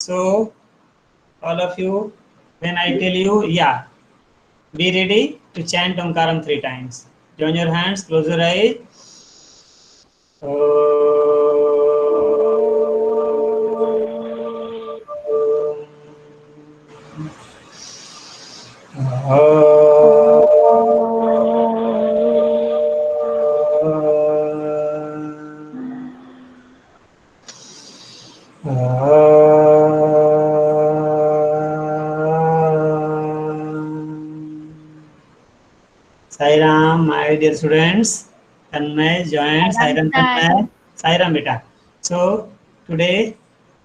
So all of you, when I tell you, yeah, be ready to chant Omkaram 3 times. Join your hands, close your eyes. Sai Ram, my dear students, Tanmay joined. Sai Ram, Tanmay. Sai Ram, beta. So today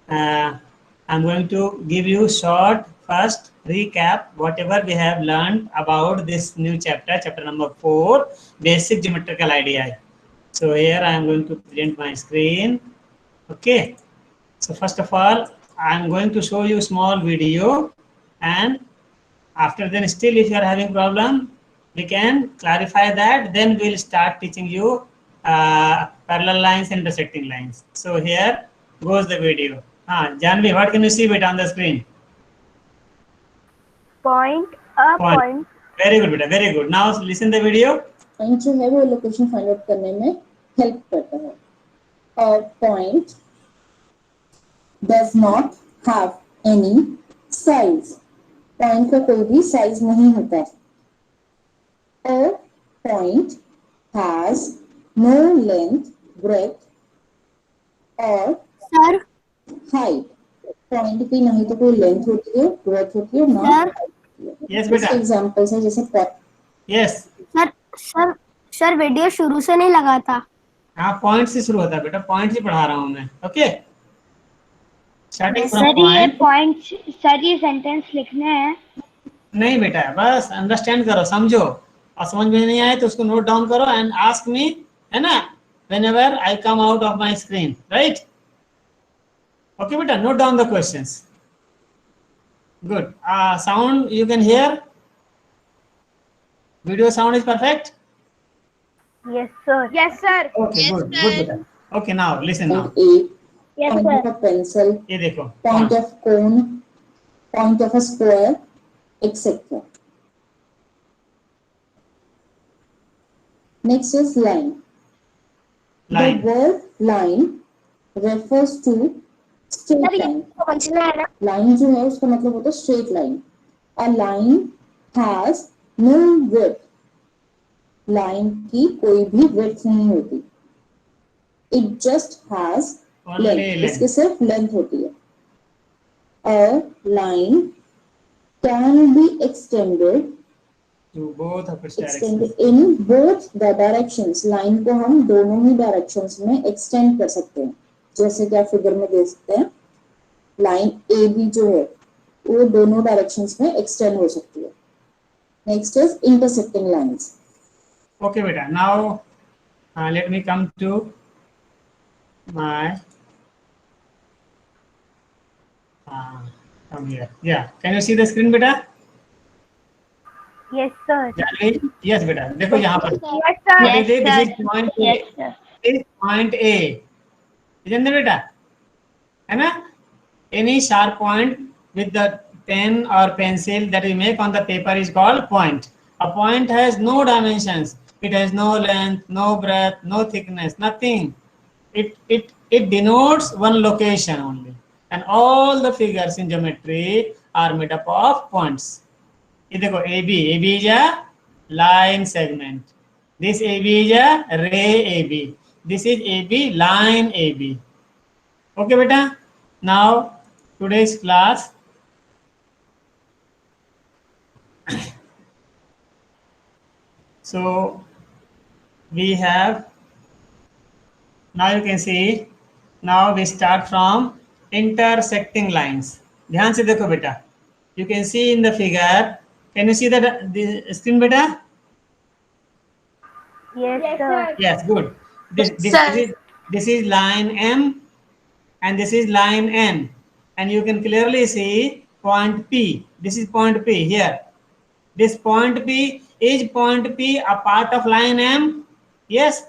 I'm going to give you short first recap whatever we have learned about this new chapter, chapter number 4, basic geometrical idea. So here I am going to present my screen. Okay. So first of all, I am going to show you small video, and after then still if you are having problem, we can clarify that. Then we'll start teaching you parallel lines and intersecting lines. So here goes the video. Janvi, what can you see beta on the screen? Point, a point. Very good beta, very good. Now listen the video. Point जो है वो location find out करने में help करता है और point does not have any size point का कोई भी साइज नहीं होता है और point has no length breadth और सर हाइट पॉइंट की नहीं तो कोई लेंथ होती है ब्रेथ होती है ना यस बेटा एग्जांपल्स है जैसे यस सर वीडियो शुरू से नहीं लगा था। हाँ पॉइंट से शुरू होता है बेटा, पॉइंट से पढ़ा रहा हूँ मैं। Okay starting from point. Sir ये सेंटेंस लिखने हैं। नहीं बेटा, बस अंडरस्टैंड करो, समझो, और समझ में नहीं आए तो उसको नोट डाउन करो एंड आस्क मी, है ना, whenever I come out of my screen, right? Okay beta, note down the questions. Good. Sound you can hear? Video sound is perfect? Yes sir. Yes sir. Okay, yes, good, good beta. Okay, now listen now. Yes point sir. of a pencil, ये देखो, point of cone, point of a square, etc. Next is line. line. The word line refers to straight line. Line जो है उसका मतलब होता है straight line. A line has no width. Line की कोई भी width नहीं होती. It just has length. इसकी सिर्फ length होती है. A line can be extended To both of its extended directions. in both the directions. Line को हम दोनों ही directions में extend कर सकते हैं. जैसे कि आप फिगर में देख सकते हैं, लाइन ए बी जो है वो दोनों डायरेक्शंस में extend हो सकती है. Next is intersecting lines. Okay beta, now let me come to my come here. Yeah, can you see the screen beta? Yes sir. Yes beta, देखो यहाँ पर. Yes sir. What is it? This is point A. Yes sir. This is point A. Isn't it beta? है ना? Any sharp point with the pen or pencil that we make on the paper is called point. A point has no dimensions. It has no length, no breadth, no thickness, nothing. It denotes one location only. And all the figures in geometry are made up of points. ये देखो AB is a line segment. This AB is a ray AB. This is AB, line AB. Okay beta. Now today's class so we have, now you can see, now we start from intersecting lines. ध्यान से देखो बेटा, you can see in the figure, can you see the screen beta? Yes sir. Yes, good. This is line M and this is line N, and you can clearly see point P. This is point P here. This point P, is point P a part of line M? Yes.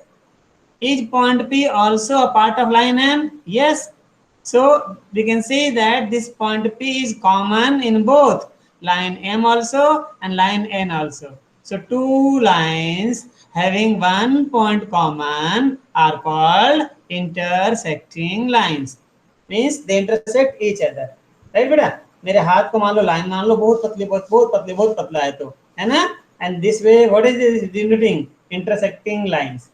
Is point P also a part of line M? Yes. So we can see that this point P is common in both line M also and line N also. So two lines having one point common are called intersecting lines. Means they intersect each other. Right बेटा? मेरे हाथ को मान लो line मान लो, बहुत पतली बहुत पतली बहुत पतला है तो, है ना? And this way what is this denoting? Intersecting lines.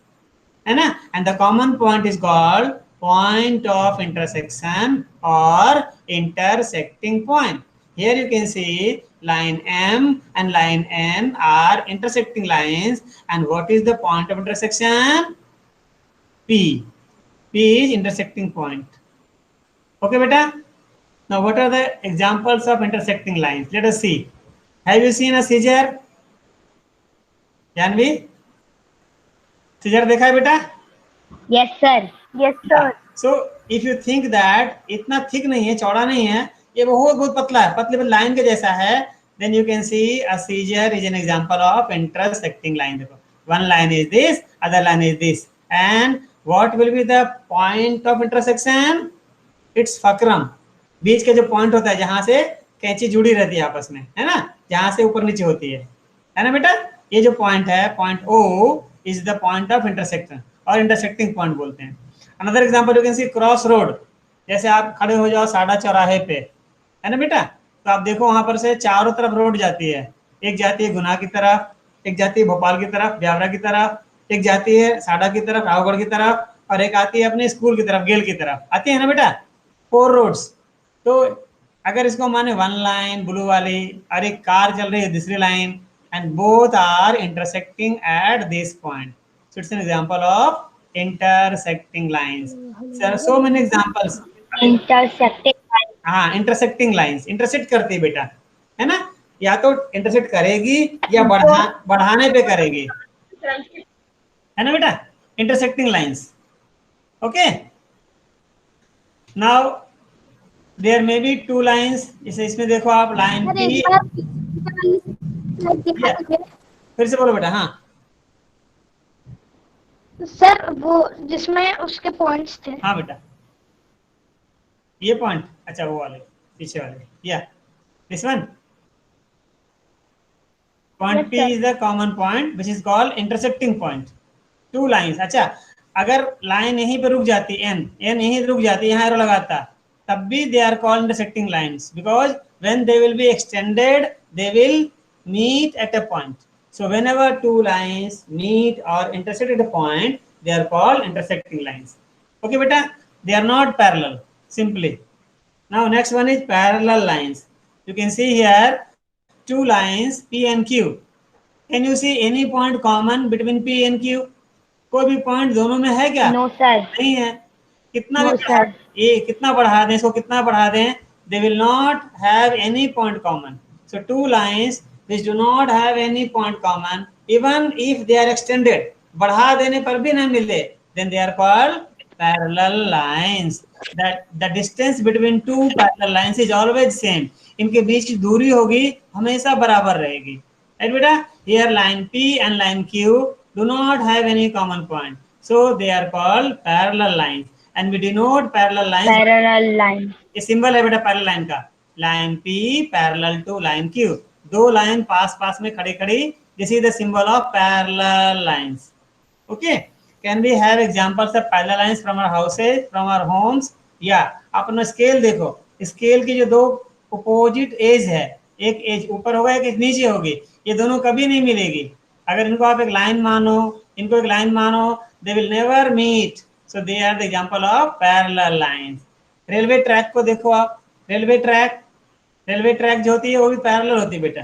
है ना? And the common point is called point of intersection or intersecting point. Here you can see line M and line N are intersecting lines. And what is the point of intersection? P. P is intersecting point. Okay, beta? Now what are the examples of intersecting lines? Let us see. Have you seen a scissor? Janvi? Scissor देखा है बेटा? Yes sir. Yes sir. So if you think that इतना thick नहीं है, चौड़ा नहीं है, ये बहुत बहुत पतला है, पतले लाइन के जैसा है, then you can see a scissor is an example of intersecting line. देखो, one line is this, other line is this, and what will be the point of intersection? It's fulcrum. बीच के जो point होता है जहां से कैंची जुड़ी रहती है आपस में, है ना, जहां से ऊपर नीचे होती है ना बेटा? ये जो पॉइंट है, point O is the point of intersection और इंटरसेक्टिंग पॉइंट बोलते हैं. Another example you can see cross road. जैसे आप खड़े हो जाओ साड़ा चौराहे पे, है ना बेटा, तो आप देखो वहां पर से चारों तरफ रोड जाती है. एक जाती है गुना की तरफ, एक जाती है भोपाल की तरफ, ब्यावरा की तरफ, एक जाती है साड़ा की तरफ, रावगढ़ की तरफ, और एक आती है अपने स्कूल की तरफ, गेल की तरफ, आती है ना बेटा, 4 रोड्स. तो अगर इसको माने वन लाइन ब्लू वाली और एक कार चल रही है दूसरी line, and both are intersecting at this point. So it's an example of intersecting lines. There are so many examples. Intersecting lines. हाँ, intersecting lines. Intersect करती है बेटा, है ना? या तो intersect करेगी या बढ़ाने पे करेगी, है ना बेटा? Intersecting lines. Okay. Now there may be two lines. जैसे इसमें देखो आप लाइन P. फिर से बोलो बेटा. हाँ सर वो जिसमें उसके पॉइंट्स थे. हाँ बेटा, ये पॉइंट, अच्छा वो वाले पीछे वाले, या this one. Point P is the common point which is called intersecting point. Two lines. अच्छा, अगर लाइन यहीं पे रुक जाती, n यहीं रुक जाती, यहाँ एरो लगाता, तब भी they are called intersecting lines because when they will be extended they will meet at a point. So whenever two lines meet or intersect at a point, they are called intersecting lines. Okay beta, they are not parallel simply. Now next one is parallel lines. You can see here two lines P and Q. Can you see any point common between P and Q? कोई भी point दोनों में है क्या? No sir. नहीं है. कितना भी ये कितना बढ़ा दें, इसको कितना बढ़ा दें, they will not have any point common. So two lines which do not have any point common, even if they are extended, बढ़ा देने पर भी ना मिले, then they are called parallel lines. That the distance between two parallel lines is always same. इनके बीच की दूरी होगी हमेशा बराबर रहेगी. Right बेटा? Here line P and line Q do not have any common point, so they are called parallel lines. And we denote parallel lines. Parallel line. ये symbol है बेटा पैरेलल लाइन का. Line P parallel to line Q. दो line पास पास में खड़ी खड़ी. This is the symbol of parallel lines. Okay. Can we have examples of parallel lines from our houses, from our homes? या अपना स्केल देखो, स्केल की जो दो अपोजिट एज है, एक एज ऊपर होगा एक एज नीचे होगी, ये दोनों कभी नहीं मिलेगी. अगर इनको आप एक लाइन मानो, इनको एक लाइन मानो, they will never meet. So they are the example of parallel lines. Railway track को देखो आप, रेलवे ट्रैक जो होती है वो भी पैरेलल होती है बेटा,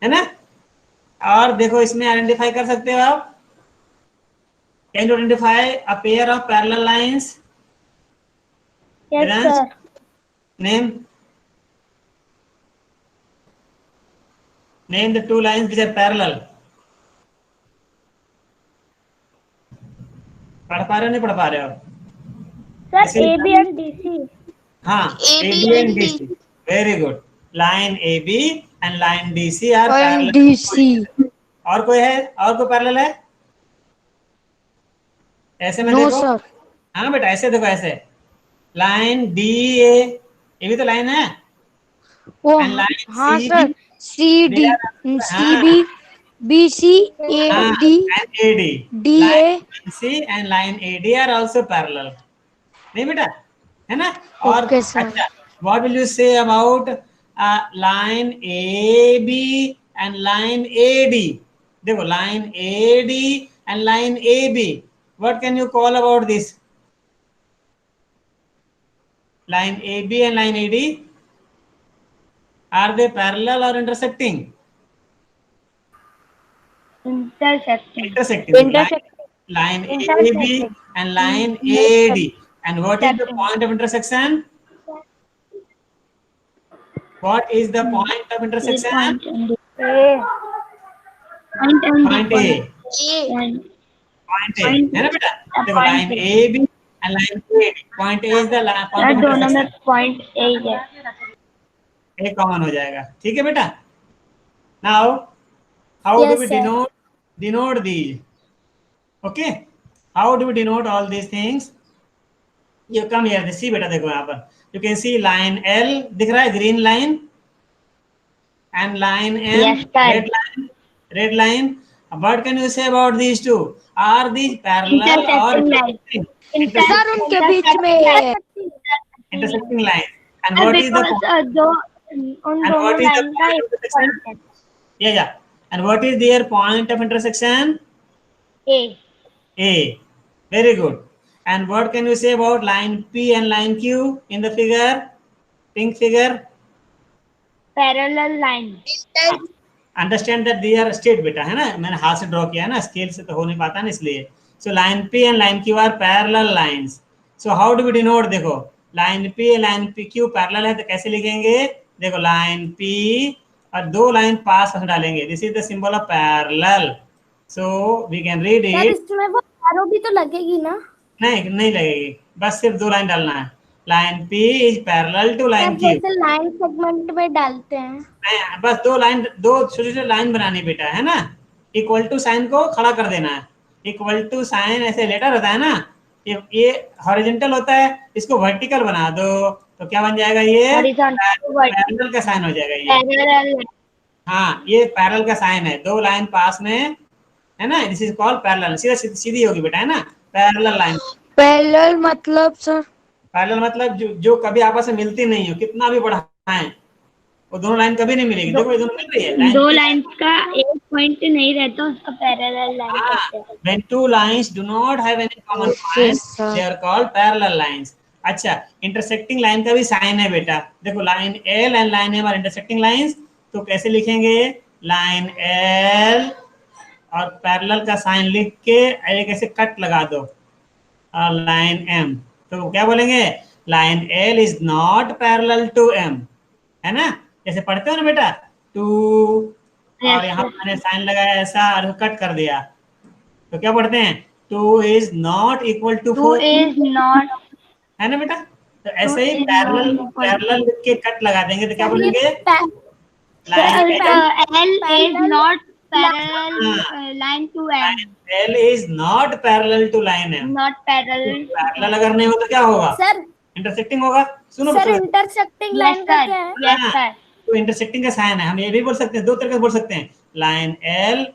है ना? और देखो इसमें आइडेंटिफाई कर सकते हो आप. Can you identify a pair of parallel lines? Yes sir. Name the two lines which are parallel. पढ़ पा रहे हो नहीं पढ़ पा रहे हो? Sir AB and DC. हाँ, AB and DC. Very good. Line AB and line DC are parallel. DC. और कोई है? और कोई पैरेलल है? ऐसे में No देखो. sir. हाँ बेटा ऐसे देखो, ऐसे लाइन डी ए, ये भी तो लाइन है, ओ एंड लाइन हाँ सी सर, सी डी, सी हाँ बी, बी सी, ए हाँ D, and A D, D A. Line C and line A D are also parallel, नहीं बेटा, है ना। और ओके सर। अच्छा, what will you say about line A B and line A D? देखो line A D and line A B, what can you call about this? Line AB and line AD, are they parallel or intersecting? Intersecting. Intersecting. Line AB and line AD. And what is the point of intersection? What is the point of intersection? Point A. Point A. है ना बेटा? देखो line AB and line AD. Point A is the point of दोनों में intersection. Point A है। A common हो जाएगा, ठीक है बेटा। Now, how do Yes, we sir. denote these? Okay, how do we denote all these things? You come here, see बेटा, देखो यहाँ पर you can see line L दिख रहा है, green line, and line M, Yes, sir. red line. What can you say about these two? Are these parallel or Intersecting line. intersecting? Sir उनके बीच में Intersecting line. And what is the point? दो उन And दोनों what is the line का point of एक intersection? Point है। Yeah. And what is their point of intersection? A. A. Very good. And what can you say about line P and line Q in the figure? Pink figure. Parallel line. Understand that they are straight बेटा, है ना, मैंने हाथ से draw किया है ना, scale से तो हो नहीं पाता ना, इसलिए। So line P and line Q are parallel lines. So how do we denote? देखो line P line P Q parallel है तो कैसे लिखेंगे? देखो लाइन पी और दो लाइन पास में डालेंगे, this is the symbol of parallel, so we can read sir it. इसमें वो एरो भी तो लगेगी ना? नहीं लगेगी, बस सिर्फ दो लाइन डालना है। Line P is parallel to line Q. जैसे लाइन सेगमेंट में डालते हैं। नहीं, बस दो लाइन, दो छोटे छोटे लाइन बनानी बेटा, है ना। इक्वल टू साइन को खड़ा कर देना है, इक्वल टू साइन ऐसे लेटर होता है ना, ये हॉरिजॉन्टल होता है, इसको वर्टिकल बना दो तो क्या बन जाएगा? ये पैरेलल का साइन हो जाएगा ये। हाँ, ये पैरेलल का साइन है, दो लाइन पास में, है ना, दिस इज कॉल्ड पैरेलल। सीधा सीधी होगी बेटा, है ना, पैरेलल लाइन। पैरेलल मतलब सर? पैरेलल मतलब जो कभी आपस में मिलती नहीं हो, कितना भी बढ़ाएं वो दोनों लाइन कभी नहीं मिलेगी। देखो ये दोनों मिल रही है, दो लाइन का एक पॉइंट नहीं रहता, उसका पैरेलल लाइन कहते हैं। When two lines do not have any common point, they are called parallel lines. अच्छा, intersecting line का भी साइन है बेटा, देखो line L and line M are intersecting lines, तो कैसे लिखेंगे? लाइन L और पैरेलल का साइन लिख के एक ऐसे कट लगा दो, और लाइन M, तो क्या बोलेंगे? Line L is not parallel to M, है ना, जैसे पढ़ते हो ना बेटा, टू, और यहाँ मैंने साइन लगाया ऐसा और कट कर दिया, तो क्या पढ़ते हैं? 2 is not equal to 4, है ना बेटा। तो ऐसे ही पैरेलल लिख के कट लगा देंगे तो क्या बोलेंगे? L is not parallel line to M. L is not parallel to line M. Not parallel. Parallel अगर नहीं हो तो क्या होगा? सर इंटरसेक्टिंग होगा। सुनो सर इंटरसेक्टिंग लाइन का क्या है? Yes sir. तो इंटरसेक्टिंग का साइन है, हम ये भी बोल सकते हैं, दो तरीके से बोल सकते हैं, line L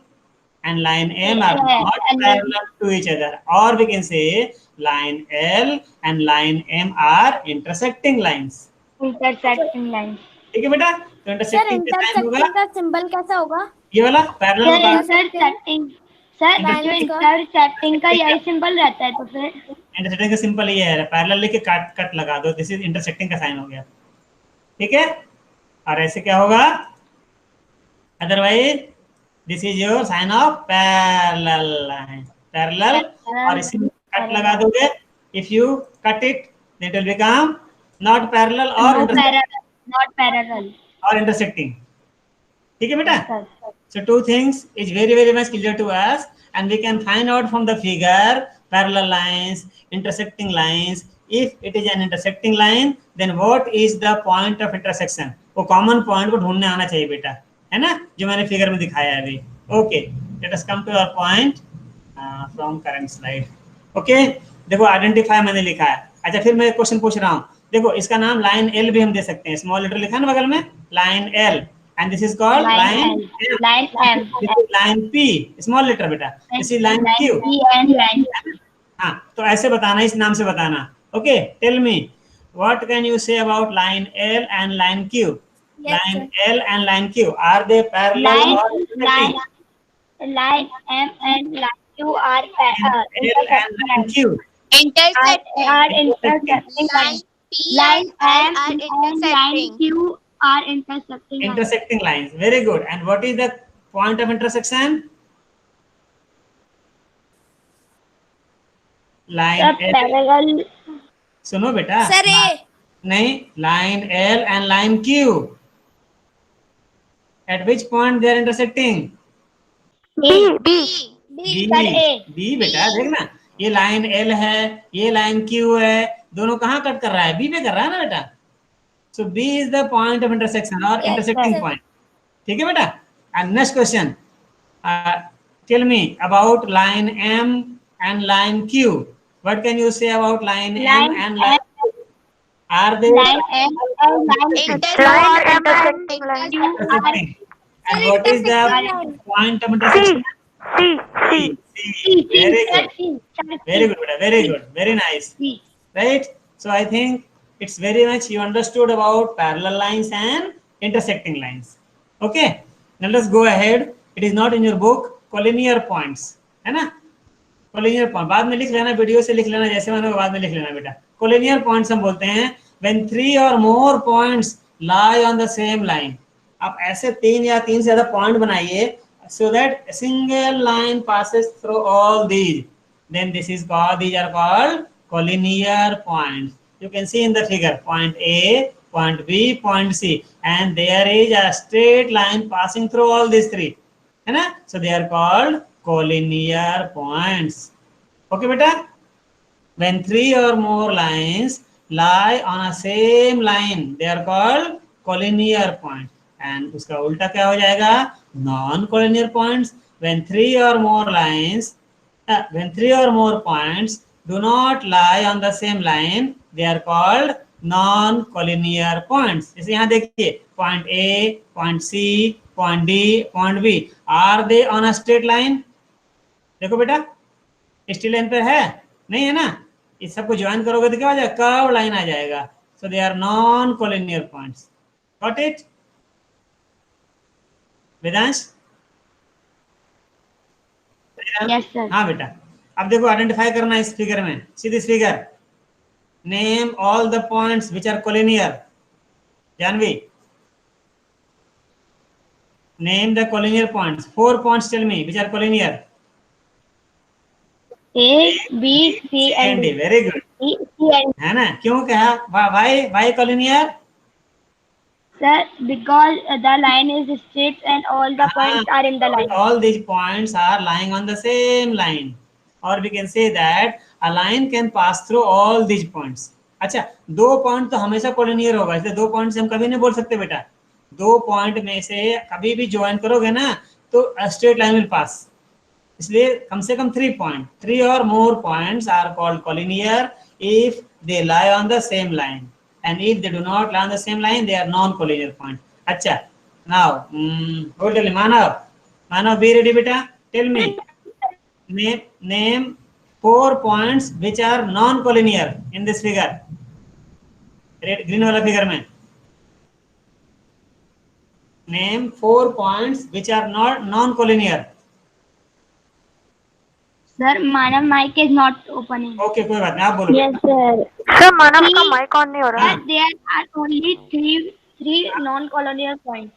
and line M are not parallel to each other, or we can say line L and line M are intersecting lines. Intersecting line. ठीक है बेटा, तो सर इंटरसेक्टिंग का साइन होगा इंटरसेक्टिंग का सिंबल कैसा होगा? ये वाला पैरेलल का। Intersecting. सर इंटरसेक्टिंग का यही सिंबल रहता है, तो फिर इंटरसेक्टिंग का सिंपल ये है, पैरेलल लेके कट लगा दो, दिस इज इंटरसेक्टिंग का साइन हो गया, ठीक है। और ऐसे क्या होगा? Otherwise this is your sign of parallel line, parallel, और इसी में कट लगा दोगे, if you cut it then it will become not parallel और not parallel और इंटरसेक्टिंग, ठीक है बेटा। So two things is very much clear to us, and we can find out from the figure parallel lines, intersecting lines. If it is an intersecting line, then what is the point of intersection? वो common point को ढूंढने आना चाहिए बेटा, है ना, जो मैंने फिगर में दिखाया है अभी। Okay, let us come to our point from current slide. Okay, देखो identify मैंने लिखा है, अच्छा फिर मैं क्वेश्चन पूछ रहा हूँ, देखो इसका नाम लाइन एल भी हम दे सकते हैं, स्मॉल लेटर लिखा है ना बगल में, line L, and this is called Line line L, line M, line P, small letter बेटा, this is line line Q. P and line Q. हाँ तो ऐसे बताना, इस नाम से बताना। Okay, tell me what can you say about line L and line Q? Line L and line Q, are they parallel Line, और line, intersecting? line M and line Q are L and intersecting line lines. Q Are intersecting. intersecting lines. Line M and line Q are intersecting lines. Intersecting lines, very good. And what is the point of intersection? Line The L, parallel. सुनो बेटा, नहीं, line L and line Q, at which point they are intersecting? A. B, Sir, A. B बेटा, देखना ये line L है, ये line Q है, दोनों कहाँ कट कर रहा है? B पे कर रहा है ना बेटा। So B is the point of intersection or intersecting point. ठीक है बेटा। And next question, tell me about line M and line Q. What can you say about line M Line and line Q? Are they Line M and line intersecting? Q And what is the point of intersection? C. C. Very good. Very good, beta. Very good. Very nice. C. Right? So I think it's very much you understood about parallel lines and intersecting lines. Okay. Now let's go ahead. It is not in your book. Collinear points. है ना? Collinear point बाद में लिख लेना, video से लिख लेना, जैसे मैंने बाद में लिख लेना बेटा। कोलिनियर पॉइंट्स हम बोलते हैं व्हेन 3 और more points lie on the same line. आप ऐसे 3 या 3 से ज्यादा पॉइंट बनाइए so that a single line passes through all these, then this is called, these are called collinear points. You can see in the figure point A, point B, point C, and there is a straight line passing through all these three, है ना? So they are called collinear points. Okay beta, when 3 or more lines lie on a same line, they are called collinear points. And उसका उल्टा क्या हो जाएगा? Non collinear points. When 3 or more lines, when 3 or more points do not lie on the same line, they are called non collinear points. जैसे यहाँ देखिए, point A, point C, point D, point B, are they on a straight line? देखो बेटा, straight line पर है नहीं, है ना? इस सबको ज्वाइन करोगे तो क्या हो जाएगा? कर्व लाइन आ जाएगा। So they are non collinear points. Got it Vedansh? Yes, sir. हाँ बेटा, अब देखो आइडेंटिफाई करना इस फिगर में। See this figure, name all the points which are collinear. Janvi, name the collinear points. 4 points tell me which are collinear. A, B, C and D. Very good, C and है ना? क्यों कहा? Why collinear? Sir, because the line is straight and all the points are in the line. All these points are lying on the same line, or we can say that a line can pass through all these points. अच्छा, 2 point तो हमेशा collinear होगा, इसलिए 2 point से हम कभी नहीं बोल सकते बेटा। 2 पॉइंट में से कभी भी ज्वाइन करोगे ना तो स्ट्रेट लाइन विल पास, इसलिए कम से कम 3 पॉइंट, 3 और more points are called collinear if they lie on the same line, and if they do not lie on the same line they are non collinear point. अच्छा, now hold on, Manav, be ready beta. Tell me, name 4 points which are non collinear in this figure, red green वाला figure में। name 4 points which are not non collinear. Sir, Manav mic is not opening. Okay, कोई बात नहीं, आप बोलो। Yes, sir. Sir मानव का mic on नहीं हो रहा। But there are only three non-colonial points.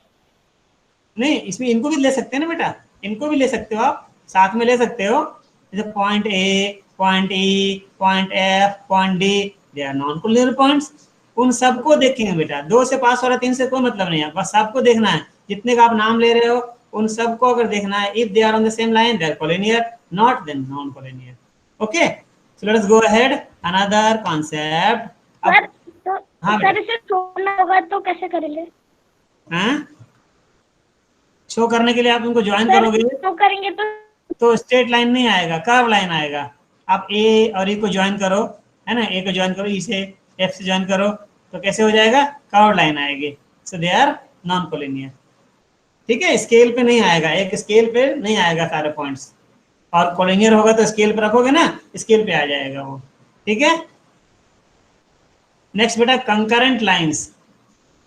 नहीं, इसमें इनको भी ले सकते हैं ना बेटा, इनको भी ले सकते हो आप, साथ में ले सकते हो। जैसे point A, point E, point F, point D, they are non collinear points. उन सबको देखेंगे बेटा, 2 से पास वाला 3 से कोई मतलब नहीं है, बस सबको देखना है। जितने का आप नाम ले रहे हो उन सबको अगर देखना है, if they are on the same line they are collinear, not then non collinear. Okay, so let's go ahead another concept. Sir, तो सर इसे छोड़ना होगा तो कैसे करेंगे? हाँ, शो करने के लिए आप उनको ज्वाइन करोगे तो करेंगे तो स्ट्रेट लाइन नहीं आएगा, कर्व लाइन आएगा। आप ए और ई को ज्वाइन करो, है ना, ए को ज्वाइन करो ई से, एफ से ज्वाइन करो तो कैसे हो जाएगा, कर्व लाइन आएगी। सो दे आर नॉन कोलिनियर। ठीक है, स्केल पे नहीं आएगा, एक स्केल पे नहीं आएगा सारे पॉइंट्स, और कोलिनियर होगा तो स्केल पे रखोगे ना, स्केल पे आ जाएगा वो। ठीक है, नेक्स्ट बेटा कंकरेंट लाइंस,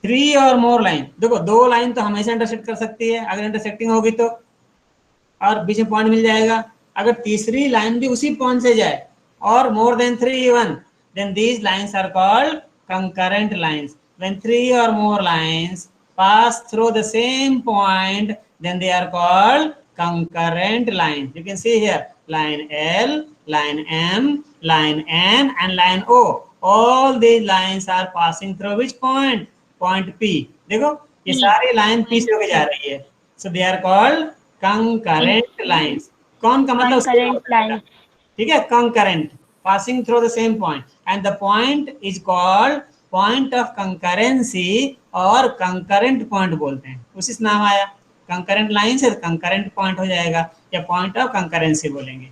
3 और मोर लाइन। देखो 2 लाइन तो हमेशा इंटरसेक्ट कर सकती है अगर इंटरसेक्टिंग होगी तो, और बीच में पॉइंट मिल जाएगा। अगर तीसरी लाइन भी उसी पॉइंट से जाए और more than 3 even, then these lines are called concurrent lines. When 3 or more lines pass through the same point, then they are called concurrent lines. You can see here line L, line M, line N and line O. All these lines are passing through which point? Point P. देखो ये सारी line P से होके जा रही है, so they are called concurrent lines. कौन का मतलब Concurrent lines. ठीक है, concurrent, passing through the same point, and the point is called point of concurrency और concurrent point बोलते हैं, उसी से नाम आया। concurrent line से concurrent point हो जाएगा या point of concurrency बोलेंगे।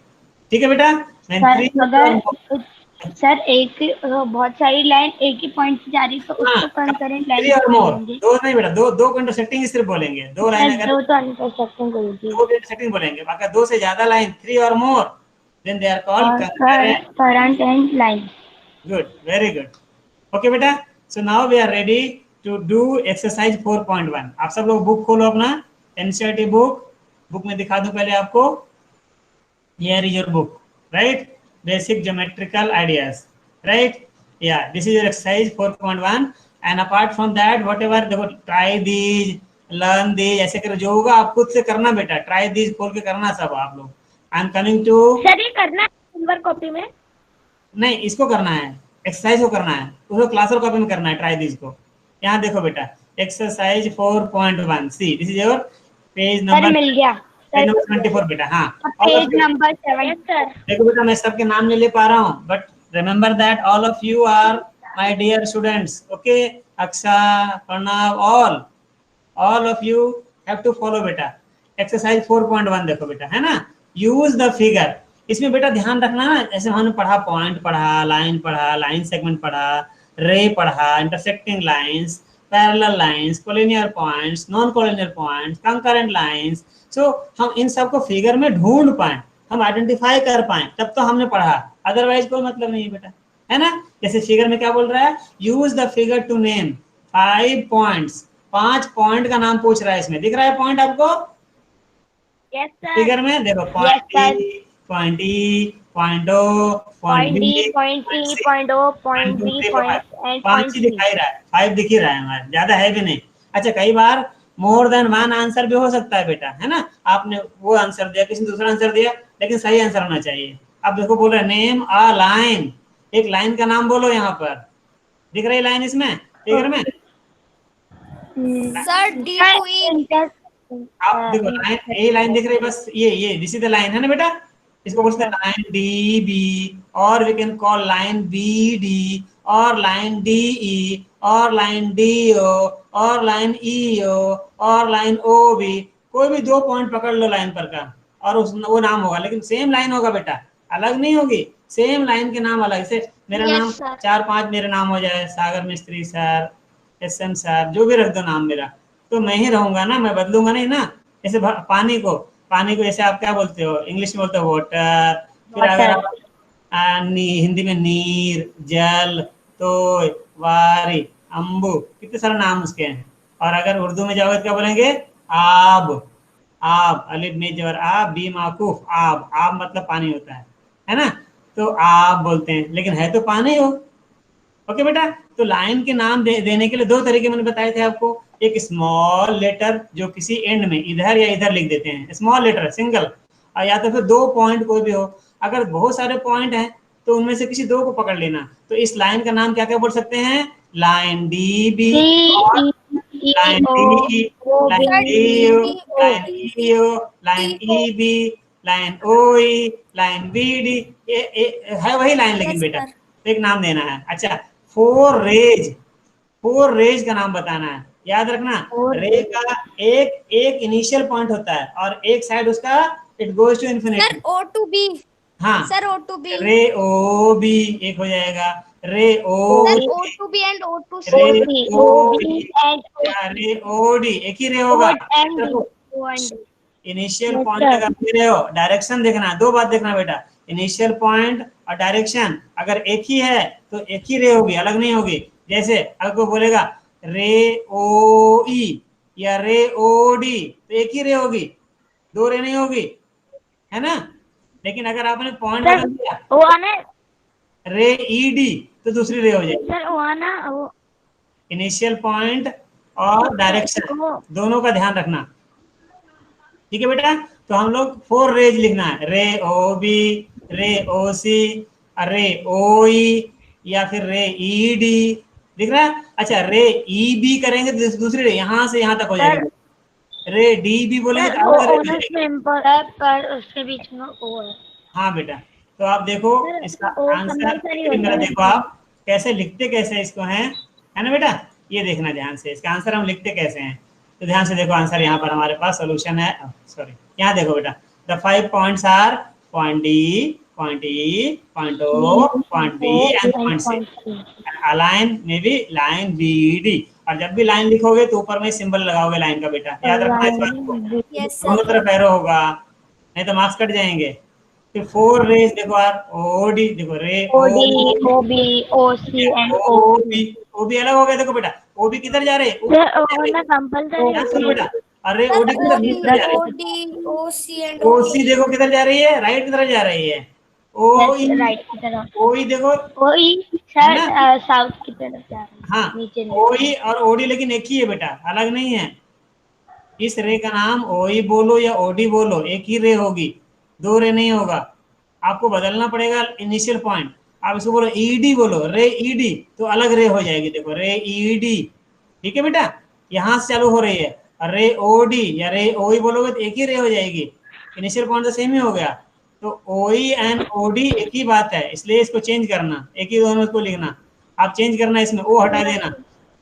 ठीक है बेटा, सर अगर सर एक बहुत सारी लाइन एक ही पॉइंट से जा रही तो उसको कंकरेंट लाइन बोलेंगे। दो नहीं बेटा, दो को इंटरसेक्टिंग सिर्फ बोलेंगे, 2 लाइन अगर दो तो इंटरसेक्टिंग बोलेंगे, 2 इंटरसेक्टिंग बोलेंगे, अगर 2 से ज्यादा लाइन 3 और मोर, then they are called concurrent line. Good, very good. Okay बेटा, so now we are ready to do exercise 4.1. आप सब लोग बुक खोलो अपना NCERT बुक में दिखा दूं पहले आपको। Here is your book, right? Basic geometrical ideas, right? Yeah, this is your exercise 4.1 and apart from that whatever, देखो try these, learn these, ऐसे करो, जो होगा आप खुद से करना बेटा, try these खोल के करना सब आप लोग। I am coming to sir ये करना है सिल्वर कॉपी में? नहीं, इसको करना है, एक्सरसाइज को करना है, उसको क्लास और कॉपी में करना है, ट्राई दिस को। यहाँ देखो बेटा, exercise 4.1 C, this is your page number, मिल गया पेज नंबर 24 बेटा। हाँ, पेज नंबर 7 सर। देखो बेटा मैं सबके नाम नहीं ले पा रहा हूँ, but remember that all of you are my dear students, okay. Aksha, Pranav, all of you have to follow बेटा। एक्सरसाइज 4.1 देखो बेटा, है ना, यूज द फिगर। इसमें बेटा ध्यान रखना ना, जैसे हमने पढ़ा पॉइंट पढ़ा, लाइन सेगमेंट पढ़ा, रे पढ़ा, intersecting lines, parallel lines, collinear points, non collinear points, concurrent lines. So हम इन सबको फिगर में ढूंढ पाए, हम आइडेंटिफाई कर पाए, तब तो हमने पढ़ा, अदरवाइज कोई मतलब नहीं है बेटा, है ना। जैसे फिगर में क्या बोल रहा है, use the figure to name 5 points, 5 point का नाम पूछ रहा है। इसमें दिख रहा है पॉइंट आपको? Yes sir. फिगर में देखो point point E, point O, point B, point E, point O, point B, point and 5 ही दिखाई रहा है, 5 दिख ही रहा है हमारे, ज्यादा है भी नहीं। अच्छा, कई बार मोर देन 1 आंसर भी हो सकता है बेटा, है ना। आपने वो आंसर दिया, किसी ने दूसरा आंसर दिया, लेकिन सही आंसर होना चाहिए। अब देखो बोल रहे नेम अ लाइन, एक लाइन का नाम बोलो। यहाँ पर दिख रही लाइन इसमें फिगर में सर डी टू ई। आप देखो लाइन, ये लाइन दिख रही है, बस ये दिस इज द लाइन, है ना बेटा। इसको बोलते हैं लाइन डी बी, और we can call line B D, और लाइन डी ई, और लाइन डी ओ, और लाइन ई ओ, और लाइन ओ बी। कोई भी 2 पॉइंट पकड़ लो लाइन पर का, और उस वो नाम होगा, लेकिन सेम लाइन होगा बेटा, अलग नहीं होगी, सेम लाइन के नाम अलग से। मेरा नाम 4-5 मेरे नाम हो जाए, सागर मिस्त्री सर, SM सर, जो भी रख दो नाम मेरा, तो मैं ही रहूंगा ना, मैं बदलूंगा नहीं ना। जैसे पानी को जैसे आप क्या बोलते हो, इंग्लिश में बोलते हो वाटर, फिर अगर आप हिंदी में नीर, जल, तोय, वारी, अम्बू, कितने सारे नाम उसके हैं। और अगर उर्दू में जाओगे तो क्या बोलेंगे, आब, अलिफ में जबर आब, बी माकूफ, आब मतलब पानी होता है ना, तो आप बोलते हैं, लेकिन है तो पानी हो। ओके बेटा, तो लाइन के नाम देने के लिए 2 तरीके मैंने बताए थे आपको। एक स्मॉल लेटर जो किसी एंड में इधर या इधर लिख देते हैं, स्मॉल लेटर सिंगल, और या तो फिर 2 पॉइंट कोई भी हो। अगर बहुत सारे पॉइंट हैं तो उनमें से किसी 2 को पकड़ लेना। तो इस लाइन का नाम क्या क्या बोल सकते हैं, line D B, line D, line D O, line E O, line E B, line O E, line B D, है वही लाइन, लेकिन बेटा एक नाम देना है। अच्छा, 4 रेज का नाम बताना है, याद रखना। रे का एक इनिशियल पॉइंट होता है और एक साइड उसका it goes to infinity. Sir O to B, हाँ sir O to B ray O B एक हो जाएगा, ray O sir O to B and O to ray C O B या रे ओ डी एक ही रे होगा। इनिशियल पॉइंट लगा रहे हो, डायरेक्शन देखना, दो बात देखना बेटा, इनिशियल पॉइंट और डायरेक्शन अगर एक ही है तो एक ही रे होगी, अलग नहीं होगी। जैसे अगर कोई बोलेगा रे ओ ई या रे ओ डी तो एक ही रे होगी, दो रे नहीं होगी, है ना। लेकिन अगर आपने पॉइंट लगा दिया वो आना रे ई डी तो दूसरी रे हो जाएगी। सर, वो आना वो इनिशियल पॉइंट और डायरेक्शन दोनों का ध्यान रखना, ठीक है बेटा। तो हम लोग 4 रेज लिखना है, रे ओ बी, रे ओ सी, रे ओ ई या फिर रे ई डी, दिख रहा है। अच्छा रे ई बी करेंगे तो दूसरी रे यहाँ से यहाँ तक हो जाएगी, रे डी भी बोलेंगे तो अलग रे हो जाएगी। पर उसके बीच में वो है। हाँ बेटा, तो आप देखो सर, इसका वो आंसर कंपल्सरी मेरा होता है। देखो आप कैसे लिखते कैसे इसको हैं, है ना बेटा। ये देखना ध्यान से, इसका आंसर हम लिखते कैसे हैं। तो ध्यान से देखो, आंसर यहाँ पर हमारे पास सोल्यूशन है, सॉरी यहाँ देखो बेटा, the 5 points are point D, point E, point O, point B and point C. Align में भी लाइन बी डी, और जब भी लाइन लिखोगे तो ऊपर में सिंबल लगाओगे लाइन का बेटा, याद रखना इस बात को, यस दोनों सर तरफ एरो होगा, नहीं तो मार्क्स कट जाएंगे। फिर 4 रेज देखो यार, ओ डी देखो, ray O O B O C and O O B अलग हो गया, देखो बेटा ओ बी किधर जा रहे हैं, कंपल्सरी ध्यान सुनो बेटा, अरे ओ सर डी ओ किधर बी नीचे जा रही ओ है, D O C and O ओ सी ई देखो किधर जा रही है, राइट की तरफ जा रही है, ओ ई, राइट की तरफ, ओ ई देखो, ओ ई है ना। सर साउथ की तरफ जा रहा है, हाँ नीचे ओ ई और ओ डी लेकिन एक ही है बेटा, अलग नहीं है। इस रे का नाम ओ ई बोलो या ओ डी बोलो, एक ही रे होगी, दो रे नहीं होगा। आपको बदलना पड़ेगा इनिशियल पॉइंट, आप इसको बोलो ई डी बोलो, रे ई डी तो अलग रे हो जाएगी, देखो रे ई डी, ठीक है बेटा, यहाँ से चालू हो रही है। और रे ओ डी या रे ओ ई बोलोगे तो एक ही रे हो जाएगी, इनिशियल पॉइंट तो सेम ही हो गया। तो ओ ई एंड ओ डी एक ही बात है, इसलिए इसको चेंज करना, एक ही दोनों को लिखना, आप चेंज करना, इसमें ओ हटा देना,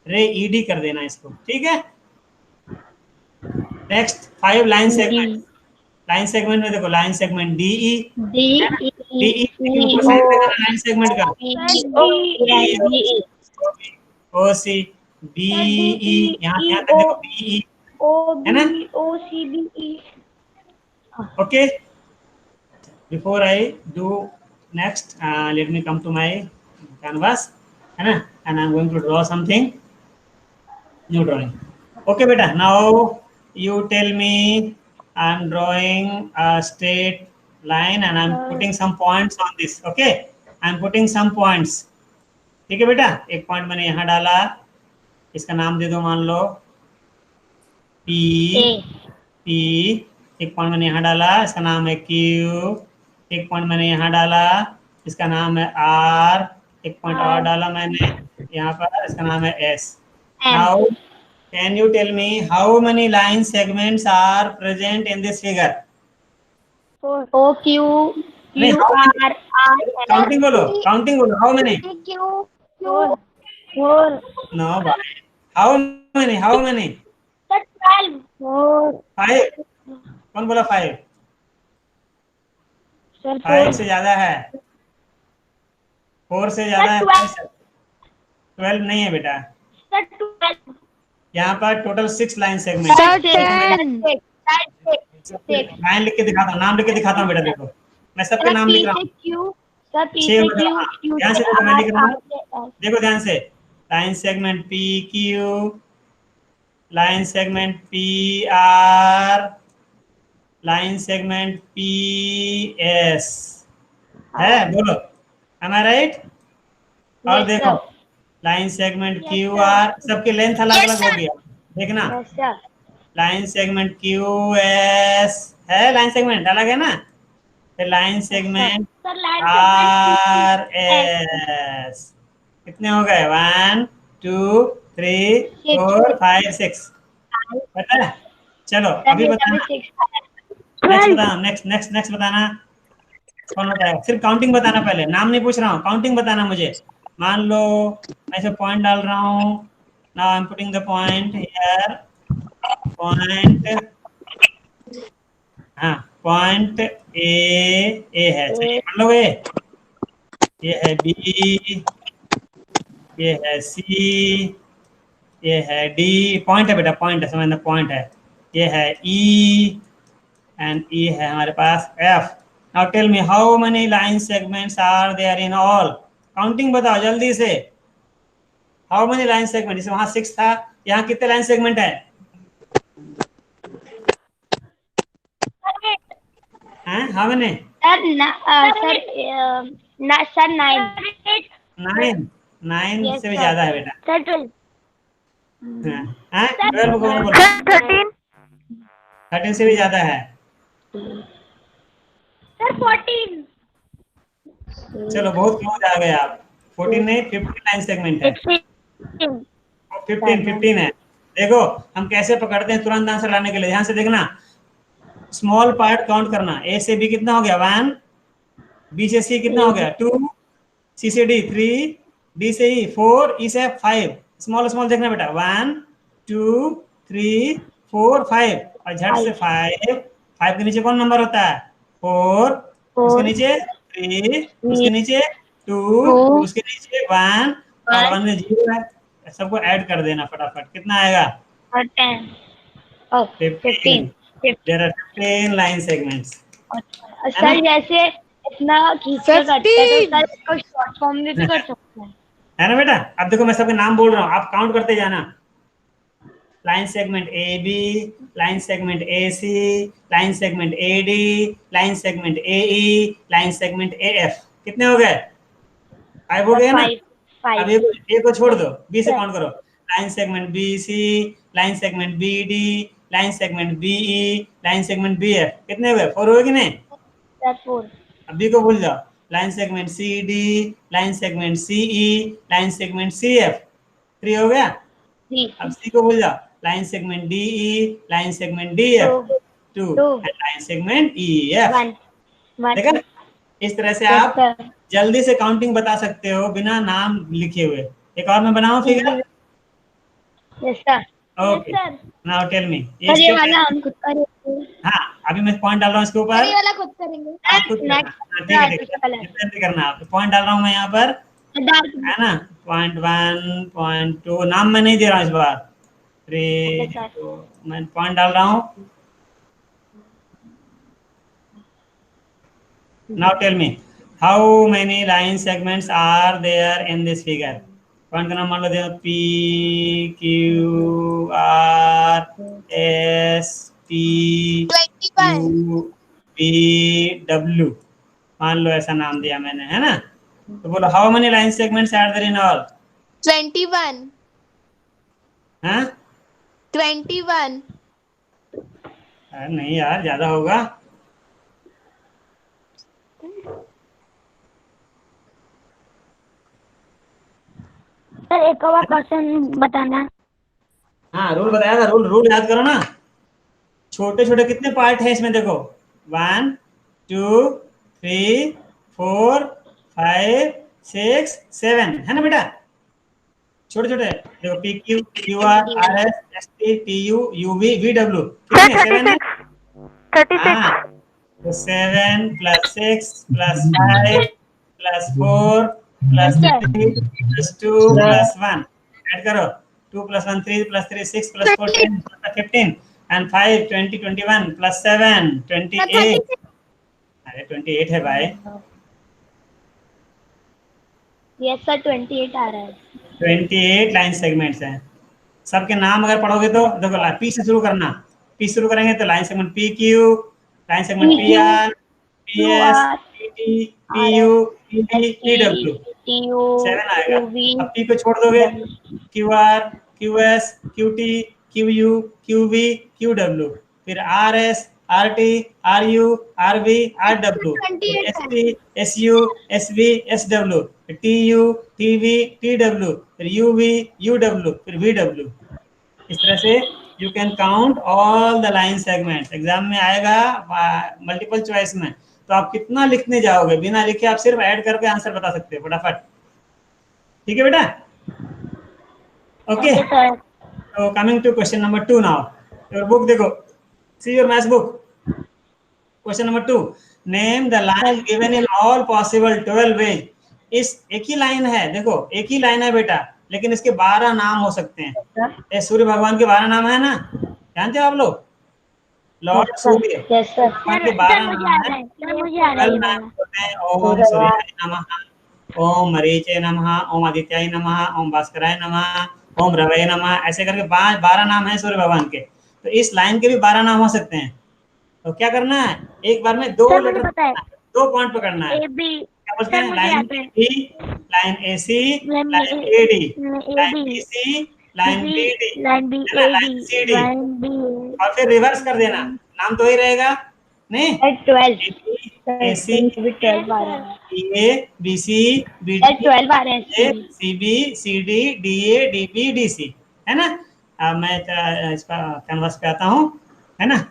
रे ई डी कर देना इसको, ठीक है। Next 5 line segment, line segment में देखो, लाइन सेगमेंट डी ई, डी डी ई लेकिन ऊपर साइड पे करना लाइन सेगमेंट का, ओ सी बी ई, यहाँ यहाँ तक देखो बी ई, है ना। O C B E. Okay, before I do next, let me come to my canvas, है ना, and I'm going to draw something, new drawing. Okay beta, now you tell me, I'm drawing a straight line and I'm putting some points on this. Okay, I'm putting some points. ठीक है बेटा, एक point मैंने यहाँ डाला, इसका नाम दे दो, मान लो P, P, एक पॉइंट मैंने यहाँ डाला, इसका नाम है Q, एक पॉइंट मैंने यहाँ डाला, इसका नाम है R, एक पॉइंट और डाला मैंने यहाँ पर, इसका नाम है S. Now can you tell me how many line segments are present in this figure? O Q नहीं, Q R R counting बोलो, how many? Q four No, bhai. How many? 12 5. कौन बोला 5? 5 से ज्यादा है, 4 से ज्यादा है, 12 नहीं है बेटा। यहाँ पर टोटल 6 लाइन सेगमेंट, लाइन लिख के दिखाता हूँ, नाम लिख के दिखाता हूँ बेटा, देखो मैं सबके नाम लिख रहा हूँ, 6 ध्यान से देखो, मैं लिख रहा हूँ, देखो ध्यान से, line segment P Q, line segment P are, line segment P S, है बोलो, एम आई राइट। और देखो लाइन सेगमेंट क्यू आर, सबके लेंथ अलग अलग हो गया, देखना, लाइन सेगमेंट क्यू एस है, लाइन सेगमेंट अलग है ना, फिर लाइन सेगमेंट आर एस, कितने हो गए, 1 2 3 4 5 6, पता है। चलो अभी बताना, नेक्स्ट बताना, नेक्स्ट बताना, कौन बताएगा, सिर्फ काउंटिंग बताना, पहले नाम नहीं पूछ रहा हूँ, काउंटिंग बताना मुझे। मान लो मैं ऐसे पॉइंट डाल रहा हूँ, now I am putting the point here, point, हाँ पॉइंट ए है, सही पढ़ लोगे। ये है बी, ये है सी, ये है डी, पॉइंट है बेटा, पॉइंट है, समझना पॉइंट है। ये है ई, एंड ई है हमारे पास F. Now tell me how many line segments are there in all. Counting बताओ जल्दी से। हाउ मेनी लाइन सेगमेंट, जैसे वहां 6 था, यहाँ कितने लाइन सेगमेंट है? हैं हाउ मेनी? सर 9। 9। 9 से भी sir. ज्यादा है बेटा। सर 12। हैं 12 कौन बोला? 13। 13 से भी ज्यादा है। सर 14। चलो बहुत क्लोज आ गए आप। 14 नहीं, 15 लाइन सेगमेंट है। 15 है। देखो हम कैसे पकड़ते हैं तुरंत आंसर लाने के लिए, ध्यान से देखना। स्मॉल पार्ट काउंट करना, ए से बी कितना हो गया 1, बी से सी कितना हो गया 2, सी से डी 3, डी से ई 4, ई से 5। स्मॉल स्मॉल देखना बेटा, 1 2 3 4 5, और झट से 5 के नीचे कौन नंबर होता है? 4, उसके नीचे 3, उसके नीचे 2, उसके नीचे 1, और 1 में 0 है। सबको ऐड कर देना फटाफट, कितना आएगा? 15। There are 15 line segments. Sir जैसे इतना खींच कर करते हैं तो सर इसको शॉर्ट फॉर्म में भी कर सकते हैं, है ना बेटा? अब देखो मैं सबके नाम बोल रहा हूँ, आप काउंट करते जाना। Line segment A B, line segment A C, line segment A D, line segment A E, line segment A F. कितने हो गए? 5 हो गए ना? अब ए को छोड़ दो, बी से काउंट करो। Line segment B C, line segment B D, line segment B E, line segment B F. कितने हुए? 4 हुए कि नहीं? 4। अब बी को भूल जाओ। Line segment C D, line segment C E, line segment C F. 3 हो गया। अब सी को भूल जाओ। Line segment D E, line segment D F 2, and line segment E F. देखा? इस तरह से आप जल्दी से काउंटिंग बता सकते हो बिना नाम लिखे हुए। एक और मैं बनाऊं figure? Yes sir. Okay, now tell me. ये वाला हम खुद करेंगे। हाँ, अभी मैं पॉइंट डाल रहा हूँ इसके ऊपर। ये वाला खुद करेंगे। आप खुद करना। हाँ, ठीक है इतना भी करना। आप पॉइंट डाल रहा हूँ मैं यहाँ पर, है ना? पॉइंट 1, पॉइंट 2, नाम मैं नहीं दे रहा हूँ इस बार। 3 2, मैं पॉइंट डाल रहा हूँ। Now tell me, how many line segments are there in this figure? Point का नाम मान लो देखो, P Q R S T U V W, मान लो ऐसा नाम दिया मैंने, है ना? तो बोलो how many line segments are there in all? 21. हाँ? 21. नहीं यार, ज्यादा होगा। सर एक और क्वेश्चन बताना। हाँ, रूल बताया था, रूल याद करो ना। छोटे छोटे कितने पार्ट है इसमें? देखो 1 2 3 4 5 6 7, है ना बेटा? छोटे छोटे देखो, P Q Q R R S S T T U U V V W. कितने? 7 है। 36। तो 7 + 6 + 5 + 4 + 3 + 2 + 1, ऐड करो। 2 + 1 3 + 3 6 + 4 10 + 15, and 5 20 21 + 7 28। अरे 28 है भाई। यस सर 28 आ रहा है। 28 लाइन सेगमेंट्स हैं। सबके नाम अगर पढ़ोगे तो देखो, पी से शुरू करना। पी शुरू करेंगे तो line segment P Q, line segment P R, P S, P T, P U, P D, P W. 7 आएगा। अब पी को छोड़ दोगे, Q R, Q S, Q T, Q U, Q V, Q W. फिर R S, R T, R U, R V, R W, S T, S U, S V, S W, T U, T V, T W, फिर U V, U W, फिर V W. इस तरह से you can count all the line segments. Exam में आएगा multiple choice में, तो आप कितना लिखने जाओगे? बिना लिखे आप सिर्फ ऐड करके आंसर बता सकते हो फटाफट। ठीक है बेटा? ओके, तो coming to question number 2 now. Your book देखो, see your maths book. Question number 2, name the line given in all possible 12 ways. इस एक ही लाइन है, देखो एक ही लाइन है बेटा, लेकिन इसके 12 नाम हो सकते हैं। ये सूर्य भगवान के 12 नाम है ना, जानते हो आप लोग? लॉर्ड सूर्य भगवान के 12 नाम है। कल नाम होते हैं, ओम सूर्याय नमः, ओम मरीचे नमः, ओम आदित्याय नमः, ओम भास्कराय नमः, ओम रवये नमः, ऐसे करके 12 नाम है सूर्य भगवान के। तो इस लाइन के भी 12 नाम हो सकते हैं। तो क्या करना है, एक बार में 2 लेटर, 2 पॉइंट पकड़ना है। क्या बोलते हैं? Line B, line A C, line A D, line B C, line B D, line C D, और फिर रिवर्स कर देना, नाम तो ही रहेगा नहीं। 12 A C, 12 A B C, B D, 12 आ रहे हैं। C B, C D, D A, D B, D C, है ना। अब मैं इसका कैनवास पे आता हूँ, है ना।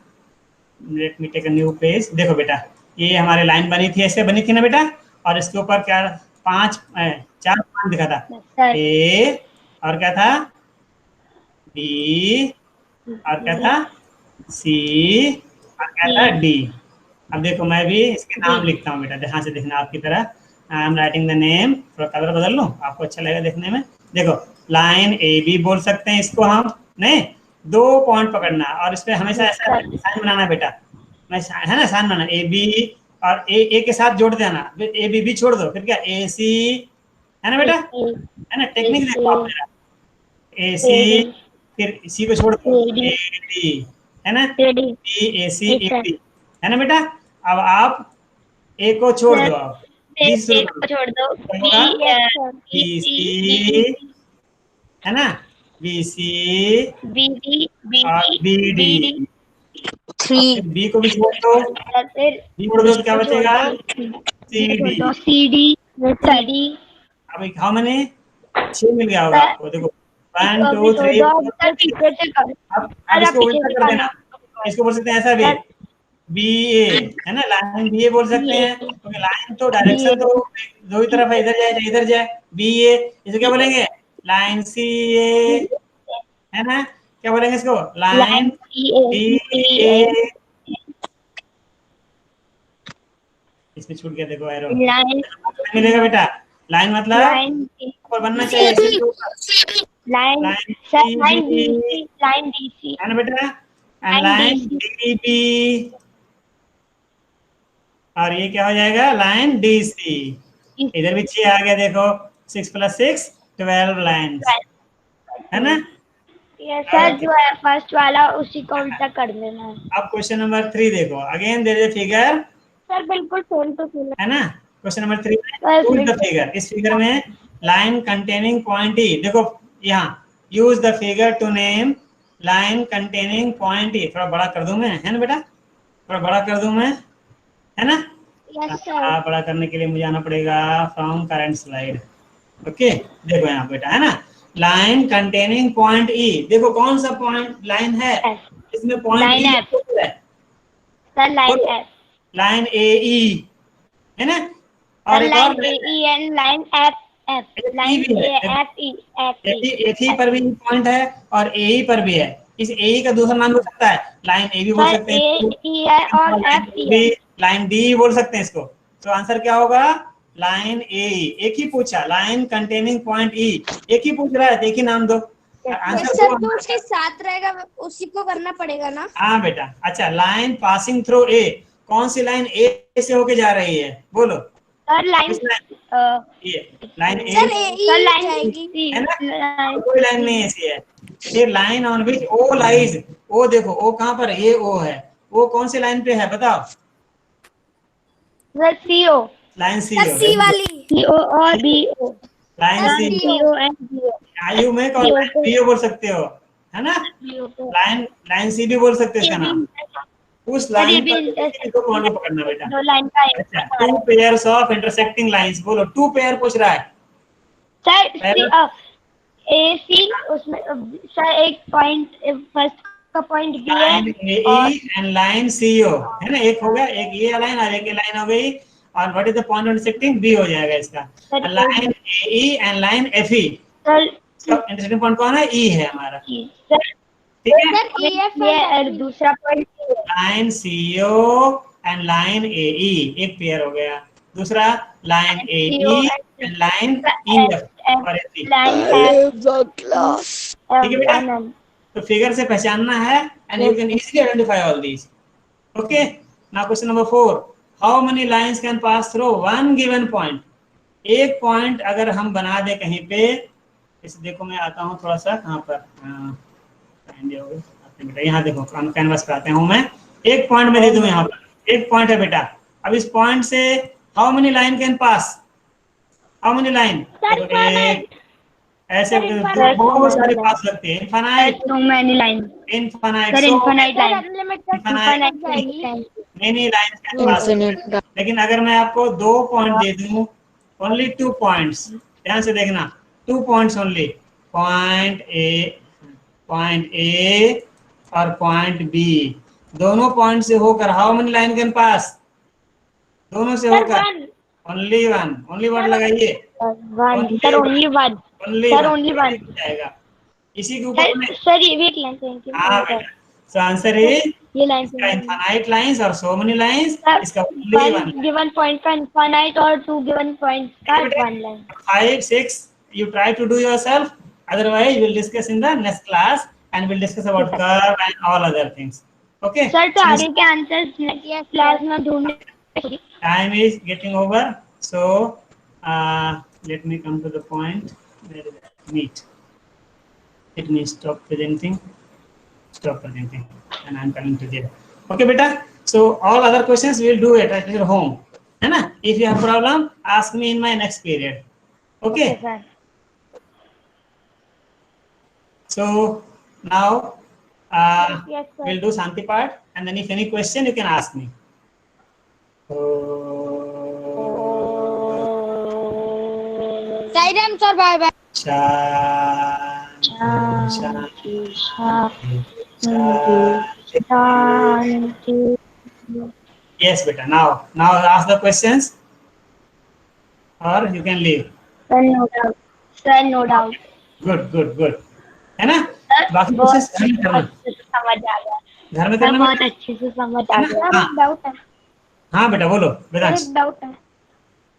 Let me take a new page. देखो बेटा, ये हमारी लाइन बनी थी, ऐसे बनी थी ना बेटा, और इसके ऊपर क्या 4 पॉइंट दिखा था, ए और क्या था, बी और क्या था, सी और क्या था, डी। अब देखो मैं भी इसके नाम लिखता हूँ बेटा, ध्यान से देखना आपकी तरह। I am writing the name, थोड़ा कलर बदल लूँ, आपको अच्छा लगेगा देखने में। देखो लाइन ए बी बोल सकते हैं इसको हम, नहीं 2 पॉइंट पकड़ना, और इस पे हमेशा ऐसा साइन बनाना बेटा, मैं है ना साइन बनाना, ए बी और ए के साथ जोड़ देना, फिर ए बी भी छोड़ दो, फिर क्या ए सी, है ना बेटा, है ना। टेक्निक देखो आप मेरा, ए सी, फिर सी को छोड़ दो, ए डी, है ना, B A C A D, है ना बेटा। अब आप ए को छोड़ दो, आप बी को छोड़ दो, बी सी, है ना, बी सी और बी डी, 3 बी को भी छोड़ दो, बी छोड़ दो तो क्या बचेगा, सी डी। अब हाउ मैनी, 6 मिल गया होगा आपको। देखो 1 2 3 4, अब इसको उल्टा कर देना, इसको बोल सकते हैं ऐसा भी, बी ए, है ना, लाइन बी ए बोल सकते हैं, क्योंकि लाइन तो डायरेक्शन तो दो ही तरफ है, इधर जाए इधर जाए, बी ए। इसे क्या बोलेंगे, लाइन सी ए, है ना। क्या बोलेंगे इसको, लाइन बी ए। इसमें छूट गया, देखो एरो मिलेगा बेटा। लाइन मतलब ऊपर बनना चाहिए, लाइन डी सी, है ना बेटा, एंड लाइन डी बी, और ये क्या हो जाएगा, लाइन डी सी। इधर भी 6 आ गया, देखो 6 + 6 12 लाइन, है ना। सर जो है फर्स्ट वाला उसी को उल्टा कर देना है। अब क्वेश्चन नंबर 3 देखो, again there is a figure, sir बिल्कुल सेम तो सेम है ना। क्वेश्चन नंबर 3 में यूज द फिगर, इस फिगर में लाइन कंटेनिंग पॉइंट ई, देखो यहाँ use the figure to name line containing point E. थोड़ा बड़ा कर दूं मैं, है ना बेटा, थोड़ा बड़ा कर दूं मैं, है ना। बड़ा करने के लिए मुझे आना पड़ेगा फ्रॉम करंट स्लाइड। ओके देखो यहाँ बेटा, है ना, लाइन कंटेनिंग पॉइंट ई। देखो कौन सा पॉइंट लाइन है इसमें, पॉइंट है sir, line F, line A E, है ना, और एक लाइन और A E and line F F, line A F E पर भी पॉइंट है और ए ई पर भी है। इस ए ई का दूसरा नाम हो सकता है, लाइन ए भी बोल सकते हैं, ए ई है और एफ ई है, लाइन डी बोल सकते हैं इसको। तो आंसर क्या होगा, लाइन ए ई। एक ही पूछा, लाइन कंटेनिंग पॉइंट ई, एक ही पूछ रहा है, एक ही नाम दो। आंसर सर जो उसके साथ रहेगा उसी को करना पड़ेगा ना। हाँ बेटा। अच्छा, लाइन पासिंग थ्रू ए, कौन सी लाइन ए से होके जा रही है, बोलो। Sir line line A, sir A जाएगी, है ना, कोई लाइन नहीं ऐसी है। फिर line on which O lies, O देखो ओ कहाँ पर, ये ओ है, ओ कौन सी लाइन पे है बताओ, सर सी ओ, लाइन सी सी वाली, सी ओ और B O, line C O and B O, आयु में कौन बी ओ बोल सकते हो, है ना। लाइन सी भी बोल सकते हो इसका नाम। उस लाइन पर दो पॉइंट पकड़ना बेटा। दो लाइन का अच्छा, 2 पेयर्स ऑफ इंटरसेक्टिंग लाइंस, बोलो 2 पेयर पूछ रहा है सर। ए सी उसमें सर एक पॉइंट, फर्स्ट का पॉइंट बी है, line A E and line C O, है ना, एक हो गया, एक ये लाइन और एक ये लाइन हो गई, और what is the point intersecting, B हो जाएगा इसका। Line A E and line F E, sir intersecting point कौन है, ई है हमारा, सर, ठीक है। सर ए एफ है दूसरा point, line C O and line A E, एक पेयर हो गया। दूसरा line A E and line E F और एफ। ठीक है बेटा, तो फिगर से पहचानना है and you can easily identify all these. Okay, now question number 4, how many lines can pass through one given point. एक पॉइंट अगर हम बना दे कहीं पे, इसे देखो मैं आता हूँ थोड़ा सा कहाँ पर, यहाँ देखो कैनवस पे आते हूँ मैं, एक पॉइंट में दे दूँ यहाँ पर, एक पॉइंट है बेटा। अब इस पॉइंट से how many line can pass, how many line, एक ऐसे बहुत सारे पास सकते हैं, infinite, so many lines, infinite, sir, infinite line, many line can pass. लेकिन अगर मैं आपको 2 पॉइंट दे दूं, ओनली 2 पॉइंट्स, ध्यान से देखना, 2 पॉइंट्स ओनली, पॉइंट ए और पॉइंट बी, दोनों पॉइंट से होकर how many line can pass, दोनों से होकर ओनली वन, ओनली वन लगाइए, sir, only one, sir, only one, जाएगा। इसी के ऊपर में sir, ये भी एक लाइन है, हाँ बेटा, so आंसर इज ये लाइन इसका इनफाइनाइट लाइंस और सो मेनी लाइंस, इसका only one one. Given point का इनफाइनाइट और 2 गिवन पॉइंट का one line. 5, 6 you try to do yourself, otherwise we'll discuss in the next class and we'll discuss about curve and all other things. Okay, sir तो आगे के answers next class में ढूंढने। time is getting over, so let me come to the point. Where is that? Meet. Let me stop presenting, and I'm coming to there. Okay beta, so all other questions we'll do it at your home, है ना? If you have problem, ask me in my next period. Okay, sir. So now Yes, sir. we'll do Shanti part, and then if any question you can ask me. Sairam sir, bye bye. Yes beta, now ask the questions or you can leave. Sir, no doubt. Sir, no doubt. Good, है ना? बाकी बहुत process घर में करना, अच्छे से समझ आ गया, घर में सर करना। बहुत अच्छे से समझ आ गया। हाँ। डाउट है, हाँ बेटा बोलो वेदांश। एक डाउट है,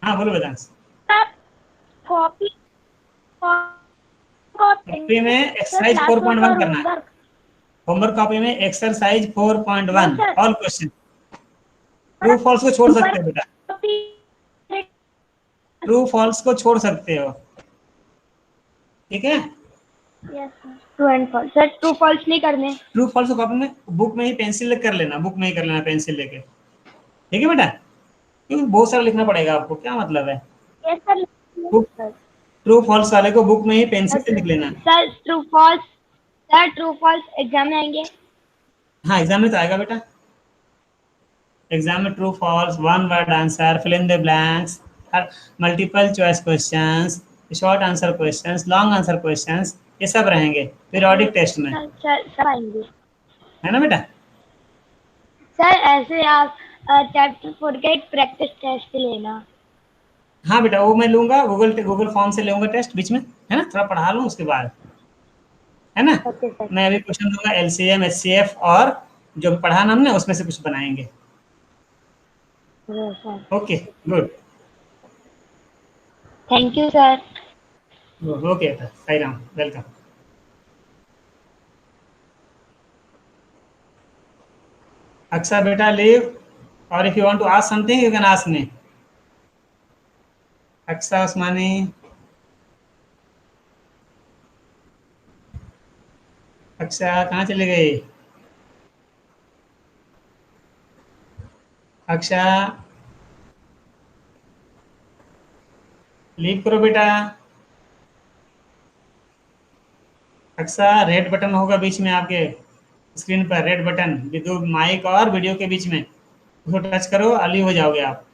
हाँ बोलो वेदांश। कॉपी कॉपी में एक्सरसाइज 4.1 करना है, होमवर्क कॉपी में exercise 4.1 all question. True false को छोड़ सकते हो बेटा, ट्रू फॉल्स को छोड़ सकते हो, ठीक है? True and false. Sir true false नहीं करने, ट्रू फॉल्स को कॉपी में बुक में ही पेंसिल कर लेना, बुक में ही कर लेना पेंसिल लेके, ठीक है बेटा? क्योंकि बहुत सारा लिखना पड़ेगा आपको, क्या मतलब है? ट्रू फॉल्स वाले को बुक में ही पेंसिल से लिख लेना। सर ट्रू फॉल्स एग्जाम में आएंगे? हाँ एग्जाम में तो आएगा बेटा, एग्जाम में true false, one word answer, fill in the blanks, multiple choice questions, short answer questions, long answer questions, ये सब रहेंगे पीरियोडिक टेस्ट में, सर आएंगे, है ना बेटा? सर ऐसे आप चैप्टर 4 का एक प्रैक्टिस टेस्ट लेना। हाँ बेटा वो मैं लूंगा, गूगल फॉर्म से लूंगा टेस्ट बीच में, है ना? थोड़ा पढ़ा लूँ उसके बाद, है ना? मैं अभी क्वेश्चन दूंगा LCM, HCF और जो पढ़ाना हमने उसमें से कुछ बनाएंगे। Okay good, thank you sir. Okay बेटा, साई राम, वेलकम। अक्षा बेटा लीव, और if you want to ask something you can ask me. Aksha Usmani, Aksha कहाँ चली गई? अक्षा लीव करो बेटा। अक्षा रेड बटन होगा बीच में आपके स्क्रीन पर, रेड बटन विद माइक और वीडियो के बीच में, उसको टच करो, लीव हो जाओगे आप।